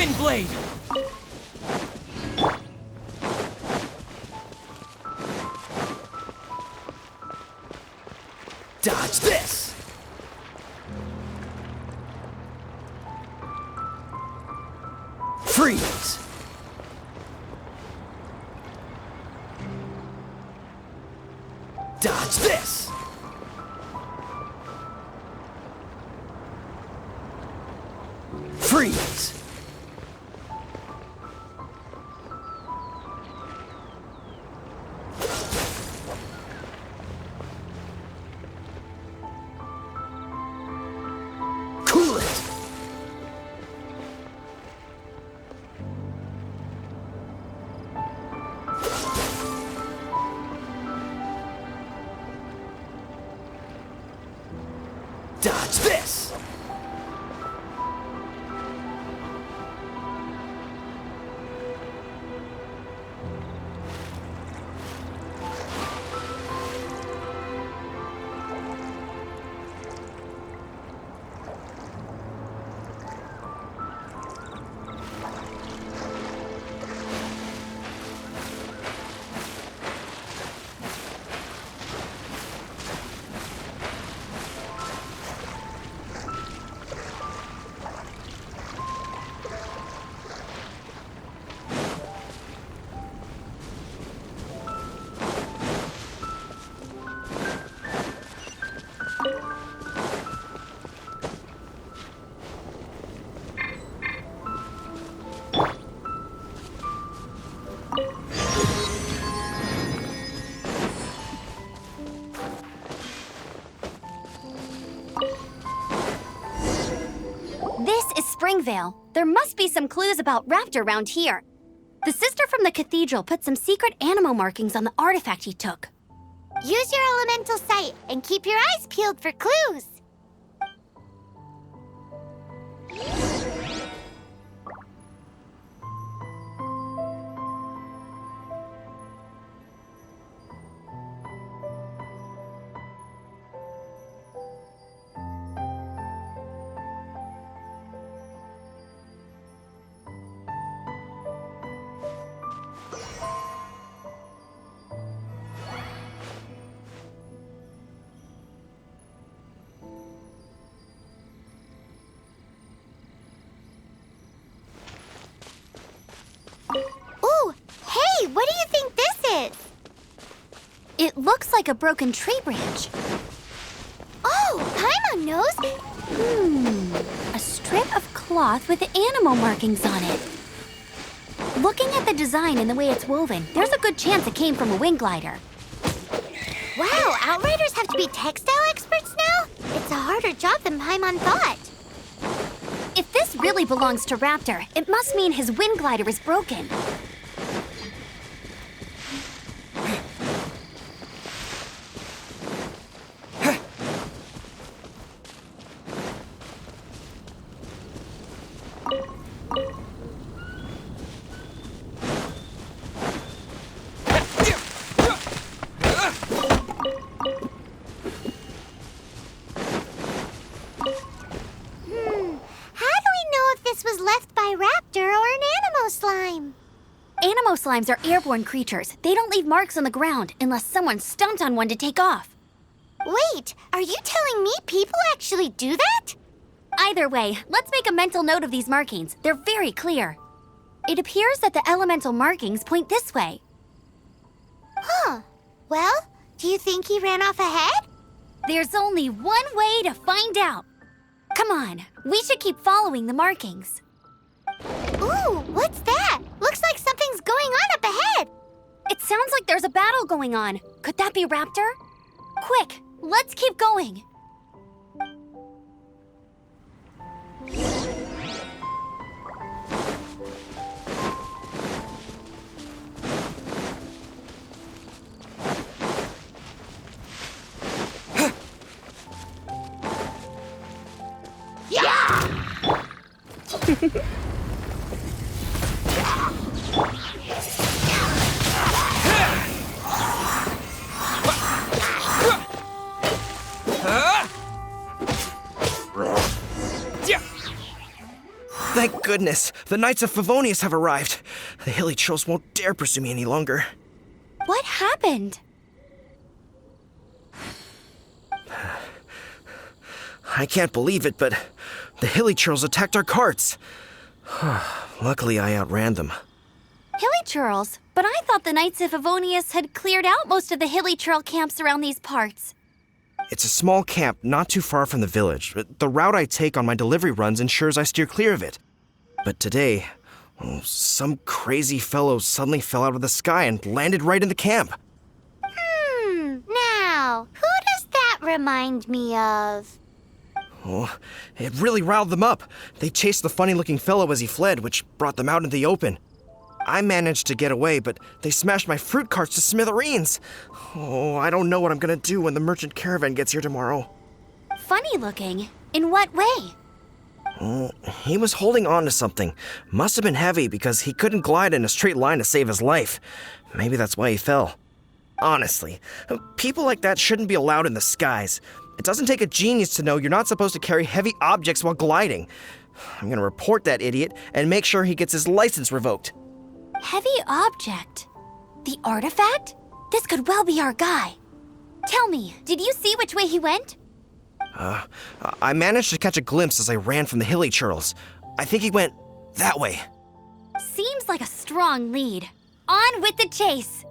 Wind Blade! Dodge this! Freeze! Dodge this! Freeze! Cool it! Dodge this! This is Springvale. There must be some clues about Raptor around here. The sister from the cathedral put some secret animal markings on the artifact he took. Use your elemental sight and keep your eyes peeled for clues. Ooh, hey, what do you think this is? It looks like a broken tree branch. Oh, Paimon knows. A strip of cloth with animal markings on it. Looking at the design and the way it's woven, there's a good chance it came from a wing glider. Wow, Outriders have to be textile experts now? It's a harder job than Paimon thought. If this really belongs to Raptor, it must mean his wind glider is broken. Was left by Raptor or an Animo slime. Animo slimes are airborne creatures. They don't leave marks on the ground unless someone stomped on one to take off. Wait, are you telling me people actually do that? Either way, let's make a mental note of these markings. They're very clear. It appears that the elemental markings point this way. Huh. Well, do you think he ran off ahead? There's only one way to find out. Come on, we should keep following the markings. Ooh, what's that? Looks like something's going on up ahead. It sounds like there's a battle going on. Could that be Raptor? Quick, let's keep going. Thank goodness, the Knights of Favonius have arrived. The hilly trolls won't dare pursue me any longer. What happened? I can't believe it, but the hilly trolls attacked our carts. Luckily, I outran them. Hilly churls? But I thought the Knights of Favonius had cleared out most of the hilly churl camps around these parts. It's a small camp not too far from the village. The route I take on my delivery runs ensures I steer clear of it. But today, some crazy fellow suddenly fell out of the sky and landed right in the camp. Now, who does that remind me of? Oh, it really riled them up. They chased the funny-looking fellow as he fled, which brought them out into the open. I managed to get away, but they smashed my fruit carts to smithereens. Oh, I don't know what I'm gonna do when the merchant caravan gets here tomorrow. Funny looking? In what way? He was holding on to something. Must have been heavy because he couldn't glide in a straight line to save his life. Maybe that's why he fell. Honestly, people like that shouldn't be allowed in the skies. It doesn't take a genius to know you're not supposed to carry heavy objects while gliding. I'm gonna report that idiot and make sure he gets his license revoked. Heavy object? The artifact? This could well be our guy. Tell me, did you see which way he went? I managed to catch a glimpse as I ran from the hilly churls. I think he went that way. Seems like a strong lead. On with the chase!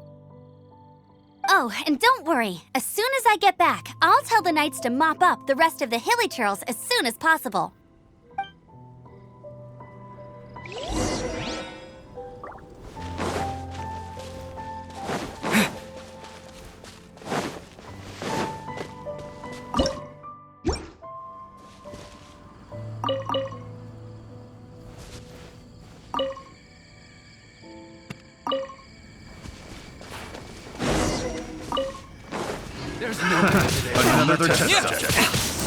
Oh, and don't worry. As soon as I get back, I'll tell the knights to mop up the rest of the hilly churls as soon as possible. There's no Another test subject.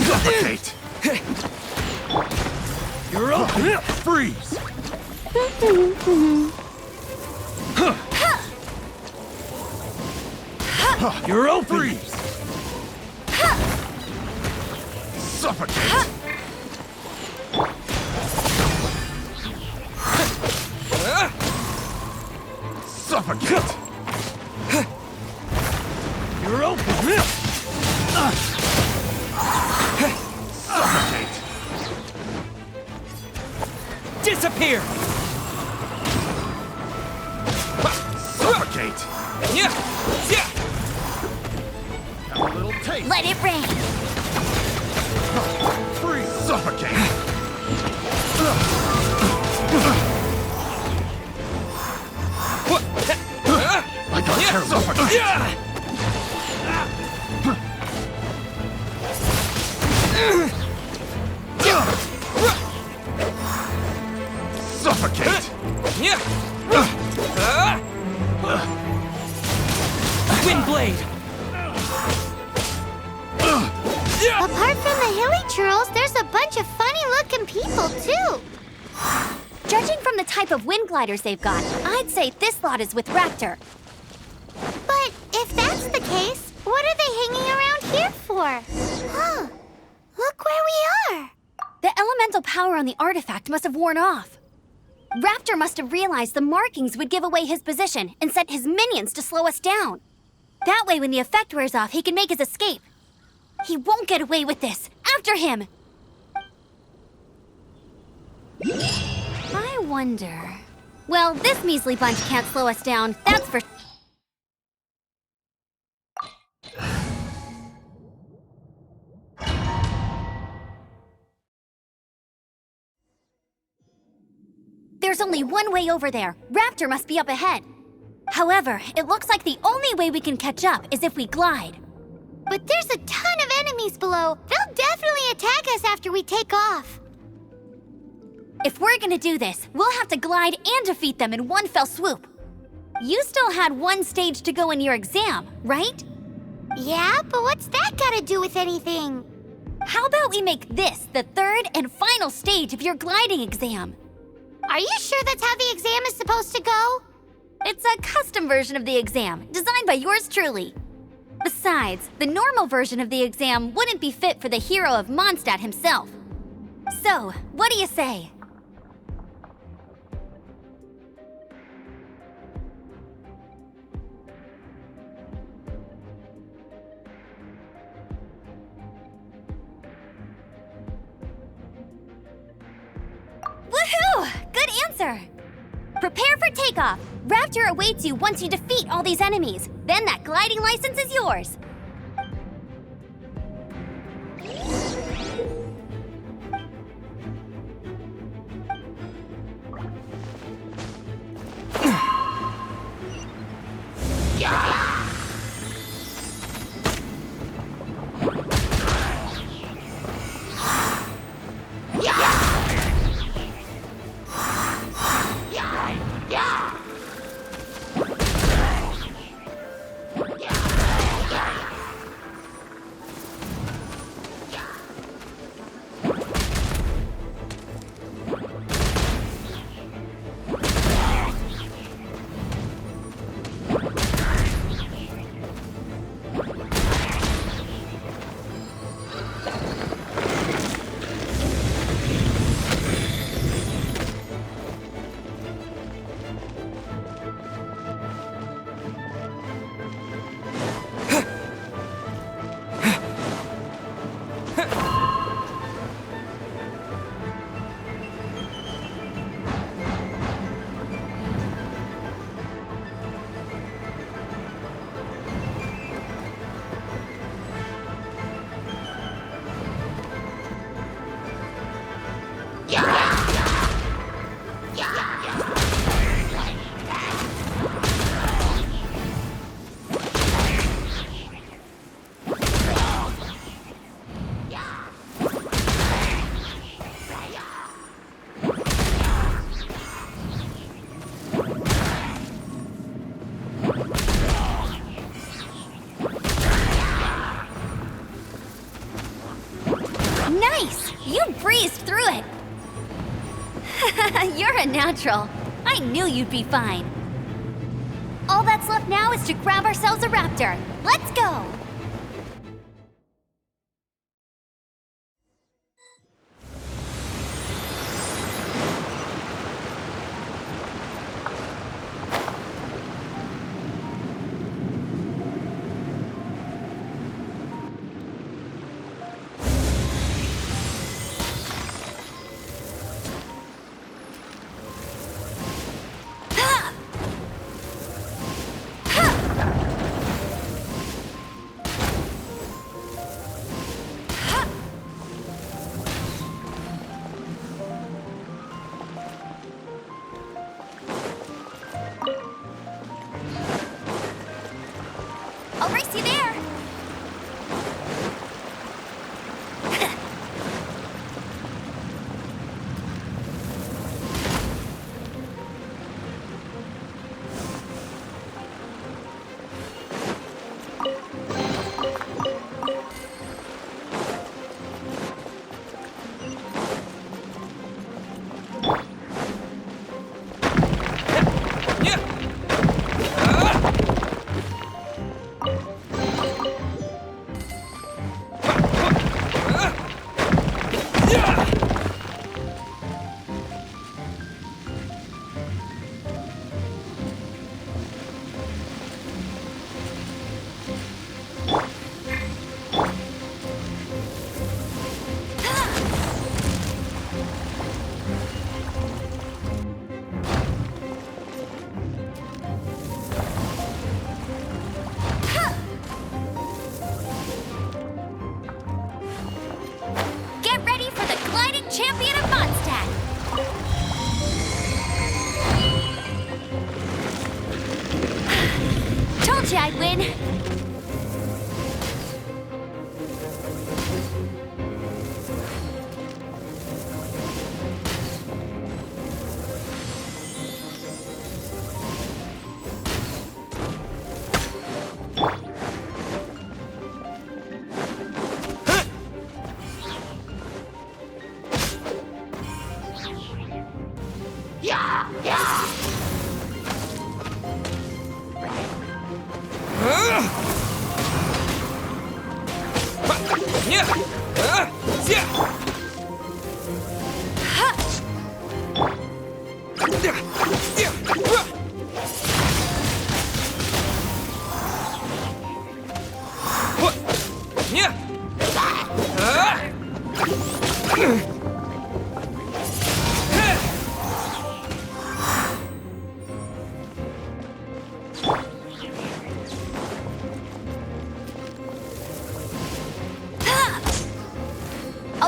Suffocate! You're up. Freeze! You're open. Freeze! Suffocate! Suffocate! You're open. Suffocate! Disappear. Suffocate! Yeah. Yeah. Have a little taste! Let it rain! Freeze! Suffocate! I got terrible! Suffocate! Yeah. Suffocate! Yeah. Wind blade. Apart from the hilly churls, there's a bunch of funny-looking people, too. Judging from the type of wind gliders they've got, I'd say this lot is with Raptor. But if that's the case, what are they hanging around here for? Huh. Look where we are. The elemental power on the artifact must have worn off. Raptor must have realized the markings would give away his position and sent his minions to slow us down. That way, when the effect wears off, he can make his escape. He won't get away with this. After him! I wonder... Well, this measly bunch can't slow us down, that's for... There's only one way over there. Raptor must be up ahead. However, it looks like the only way we can catch up is if we glide. But there's a ton of enemies below. They'll definitely attack us after we take off. If we're gonna do this, we'll have to glide and defeat them in one fell swoop. You still had one stage to go in your exam, right? Yeah, but what's that got to do with anything? How about we make this the third and final stage of your gliding exam? Are you sure that's how the exam is supposed to go? It's a custom version of the exam, designed by yours truly. Besides, the normal version of the exam wouldn't be fit for the hero of Mondstadt himself. So, what do you say? answer. Prepare for takeoff. Raptor awaits you once you defeat all these enemies. Then that gliding license is yours. Nice! You breezed through it! You're a natural. I knew you'd be fine. All that's left now is to grab ourselves a raptor. Let's go! I'll race you there! Champion of Mondstadt! Told you I'd win!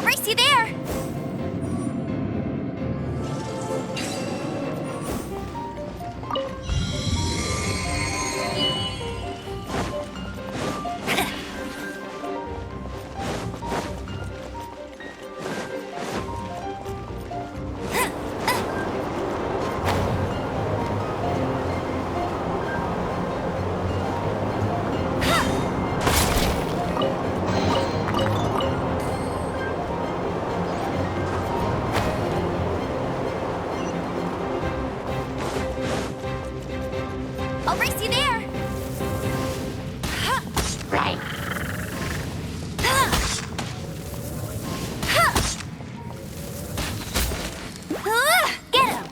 race you there! I'll race you there! Right. Get him!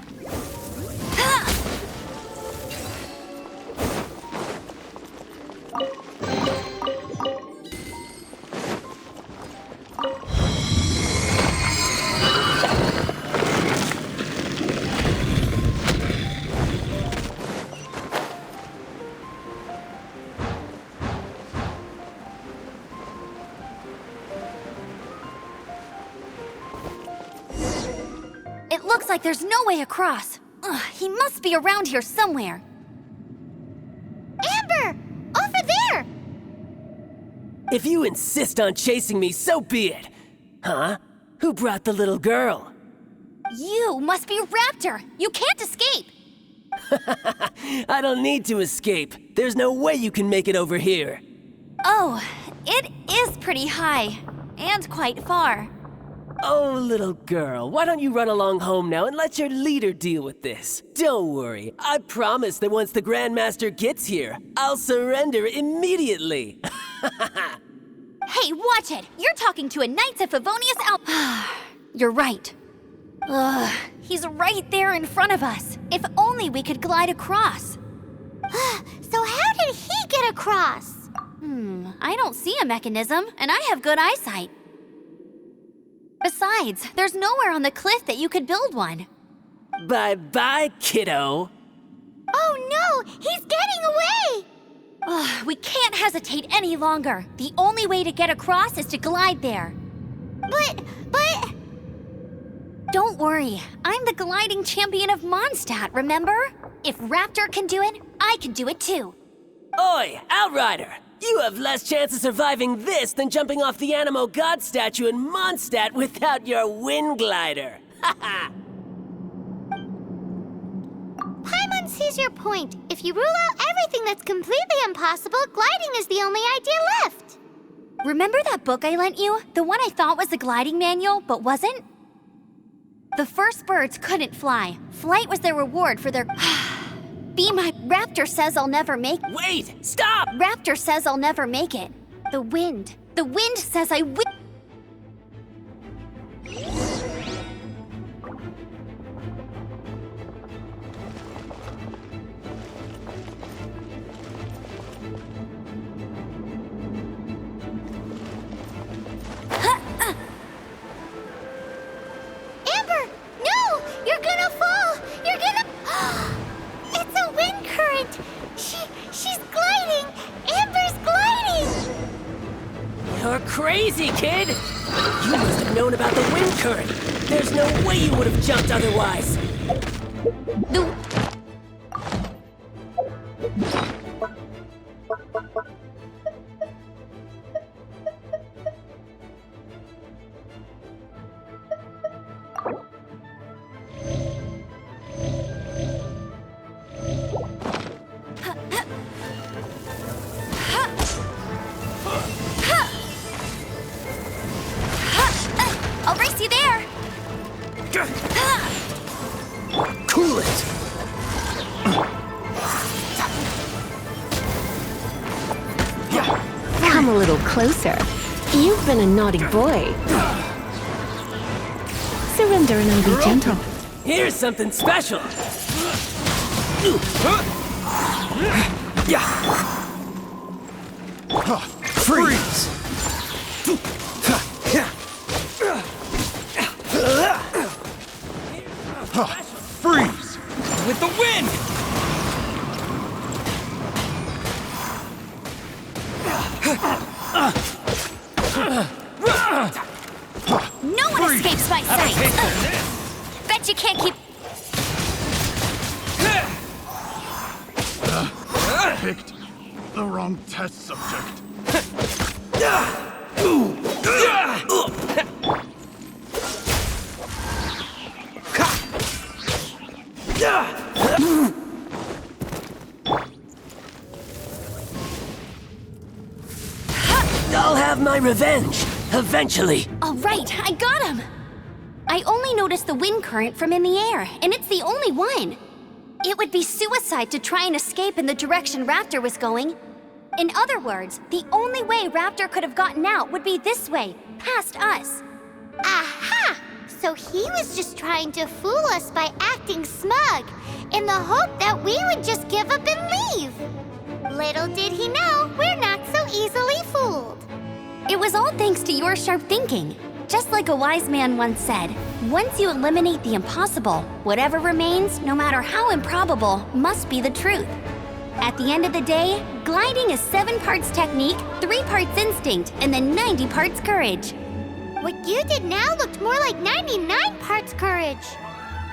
It looks like there's no way across. Ugh, he must be around here somewhere. Amber! Over there! If you insist on chasing me, so be it. Huh? Who brought the little girl? You must be Raptor! You can't escape! I don't need to escape. There's no way you can make it over here. Oh, it is pretty high. And quite far. Oh, little girl, why don't you run along home now and let your leader deal with this? Don't worry, I promise that once the Grandmaster gets here, I'll surrender immediately. Hey, watch it! You're talking to a Knights of Favonius You're right. Ugh, he's right there in front of us. If only we could glide across. So how did he get across? I don't see a mechanism, and I have good eyesight. Besides, there's nowhere on the cliff that you could build one. Bye-bye, kiddo. Oh no! He's getting away! Ugh, we can't hesitate any longer. The only way to get across is to glide there. But... Don't worry, I'm the gliding champion of Mondstadt, remember? If Raptor can do it, I can do it too. Oi, Outrider! You have less chance of surviving this than jumping off the Animo God statue in Mondstadt without your wind glider. Haha! Paimon sees your point. If you rule out everything that's completely impossible, gliding is the only idea left. Remember that book I lent you? The one I thought was the gliding manual, but wasn't? The first birds couldn't fly. Flight was their reward for their... Be my... Raptor says I'll never make... Wait! Stop! Raptor says I'll never make it. The wind says I will... Amber! No! You're gonna fall! You're gonna... It's a wind current! She's gliding! Amber's gliding! You're crazy, kid! You must have known about the wind current. There's no way you would have jumped otherwise. I'll race you there! Cool it! Come a little closer. You've been a naughty boy. Surrender and I'll be gentle. Here's something special! Freeze! Freeze! With the wind! But you can't keep... Picked the wrong test subject. I'll have my revenge, eventually. All right, I got him! I only noticed the wind current from in the air, and it's the only one. It would be suicide to try and escape in the direction Raptor was going. In other words, the only way Raptor could have gotten out would be this way, past us. Aha! So he was just trying to fool us by acting smug, in the hope that we would just give up and leave. Little did he know, we're not so easily fooled. It was all thanks to your sharp thinking. Just like a wise man once said, once you eliminate the impossible, whatever remains, no matter how improbable, must be the truth. At the end of the day, gliding is 7 parts technique, 3 parts instinct, and then 90 parts courage. What you did now looked more like 99 parts courage.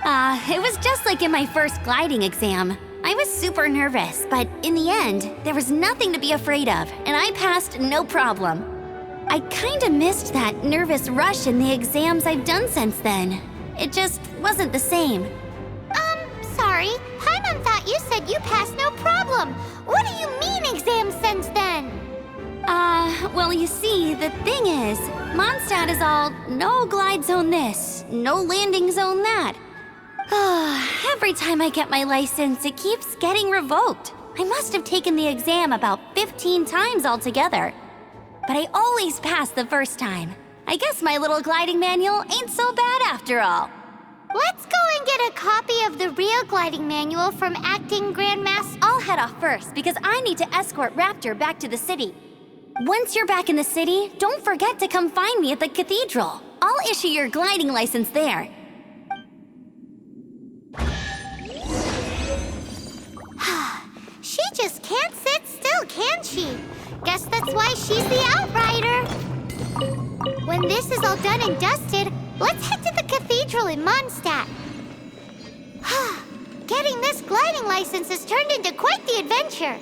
It was just like in my first gliding exam. I was super nervous, but in the end, there was nothing to be afraid of, and I passed no problem. I kinda missed that nervous rush in the exams I've done since then. It just wasn't the same. Sorry. Paimon thought you said you passed no problem. What do you mean exams since then? Well, you see, the thing is, Mondstadt is all no glide zone this, no landing zone that. Every time I get my license, it keeps getting revoked. I must have taken the exam about 15 times altogether. But I always pass the first time. I guess my little gliding manual ain't so bad after all. Let's go and get a copy of the real gliding manual from Acting Grandmaster. I'll head off first because I need to escort Raptor back to the city. Once you're back in the city, don't forget to come find me at the cathedral. I'll issue your gliding license there. She just can't sit still, can she? Guess that's why she's the outrider. When this is all done and dusted, let's head to the cathedral in Mondstadt. Getting this gliding license has turned into quite the adventure.